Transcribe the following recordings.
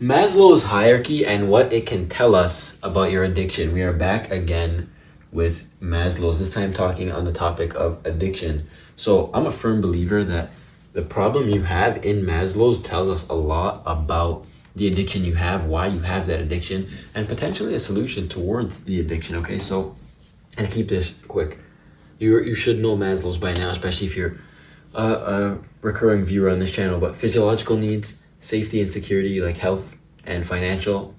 Maslow's hierarchy and what it can tell us about your addiction. We are back again with Maslow's, this time talking on the topic of addiction. So I'm a firm believer that the problem you have in Maslow's tells us a lot about the addiction you have, why you have that addiction, and potentially a solution towards the addiction, okay? So, and keep this quick. You should know Maslow's by now, especially if you're a recurring viewer on this channel, but physiological needs, safety and security, like health and financial,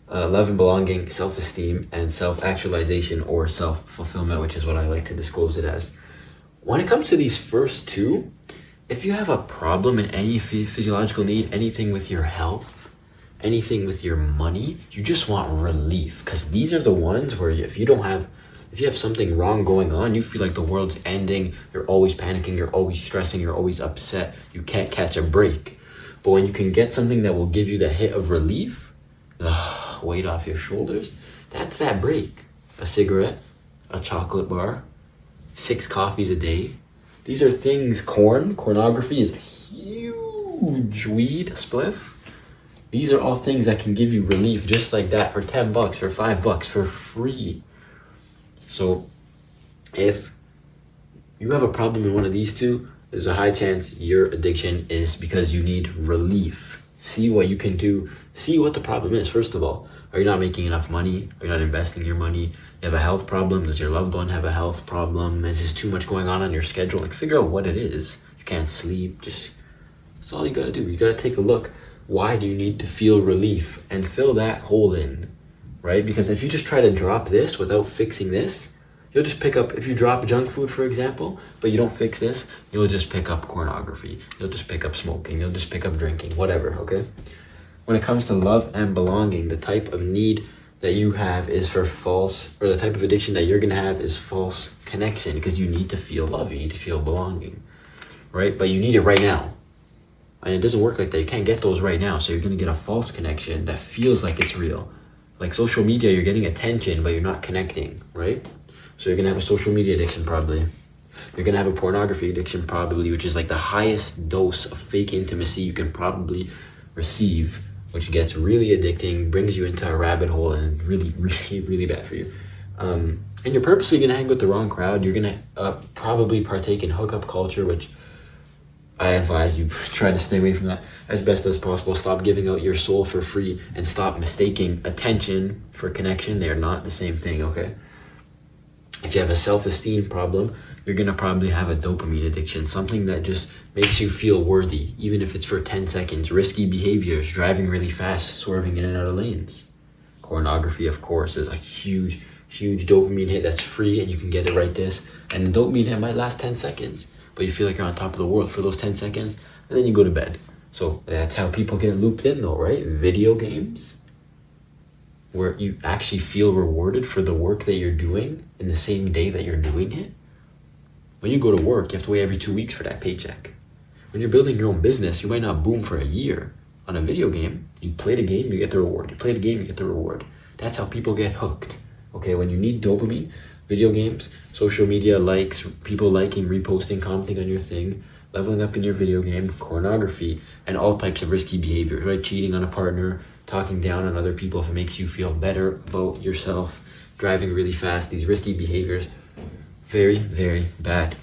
love and belonging, self-esteem, and self-actualization or self-fulfillment, which is what I like to disclose it as. When it comes to these first two, if you have a problem in any physiological need, anything with your health, anything with your money, you just want relief, because these are the ones where if you have something wrong going on, you feel like the world's ending, you're always panicking, you're always stressing, you're always upset, you can't catch a break. But when you can get something that will give you the hit of relief, weight off your shoulders, that's that break. A cigarette, a chocolate bar, 6 coffees a day. These are things, pornography is a huge weed spliff. These are all things that can give you relief just like that for $10, for $5, for free. So if you have a problem in one of these two, there's a high chance your addiction is because you need relief. See what you can do. See what the problem is, first of all. Are you not making enough money? Are you not investing your money? You have a health problem? Does your loved one have a health problem? Is this too much going on your schedule? Like, figure out what it is. You can't sleep. That's all you gotta do. You gotta take a look. Why do you need to feel relief? And fill that hole in, right? Because if you just try to drop this without fixing this, you'll just pick up, if you drop junk food, for example, but you don't fix this, you'll just pick up pornography. You'll just pick up smoking. You'll just pick up drinking, whatever, okay? When it comes to love and belonging, the type of need that you have is for false, or the type of addiction that you're gonna have is false connection, because you need to feel love, you need to feel belonging, right? But you need it right now. And it doesn't work like that. You can't get those right now. So you're gonna get a false connection that feels like it's real. Like social media, you're getting attention, but you're not connecting, right? So you're gonna have a social media addiction probably. You're gonna have a pornography addiction probably, which is like the highest dose of fake intimacy you can probably receive, which gets really addicting, brings you into a rabbit hole, and really, really, really bad for you. And you're purposely gonna hang with the wrong crowd. You're gonna probably partake in hookup culture, which I advise you try to stay away from that as best as possible. Stop giving out your soul for free and stop mistaking attention for connection. They are not the same thing, okay? If you have a self-esteem problem, you're gonna probably have a dopamine addiction, something that just makes you feel worthy, even if it's for 10 seconds. Risky behaviors, driving really fast, swerving in and out of lanes. Pornography, of course, is a huge, huge dopamine hit that's free and you can get it right this. And the dopamine hit might last 10 seconds, but you feel like you're on top of the world for those 10 seconds, and then you go to bed. So that's how people get looped in though, right? Video games, where you actually feel rewarded for the work that you're doing in the same day that you're doing it. When you go to work, you have to wait every 2 weeks for that paycheck. When you're building your own business, you might not boom for a year. On a video game, you play the game, you get the reward. You play the game, you get the reward. That's how people get hooked. Okay, when you need dopamine, video games, social media likes, people liking, reposting, commenting on your thing, leveling up in your video game, pornography, and all types of risky behaviors, right? Cheating on a partner, talking down on other people if it makes you feel better about yourself, driving really fast, these risky behaviors, very, very bad.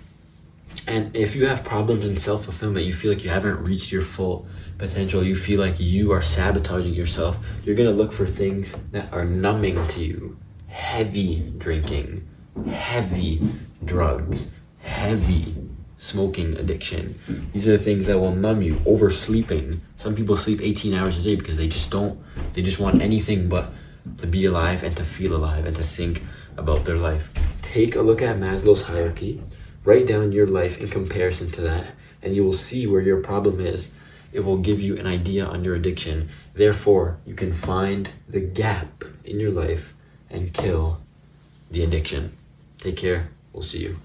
And if you have problems in self-fulfillment, you feel like you haven't reached your full potential, you feel like you are sabotaging yourself, you're gonna look for things that are numbing to you. Heavy drinking, heavy drugs, heavy smoking addiction. These are the things that will numb you. Oversleeping. Some people sleep 18 hours a day because they just want anything but to be alive and to feel alive and to think about their life. Take a look at Maslow's hierarchy, write down your life in comparison to that, and you will see where your problem is. It will give you an idea on your addiction. Therefore, you can find the gap in your life and kill the addiction. Take care. We'll see you.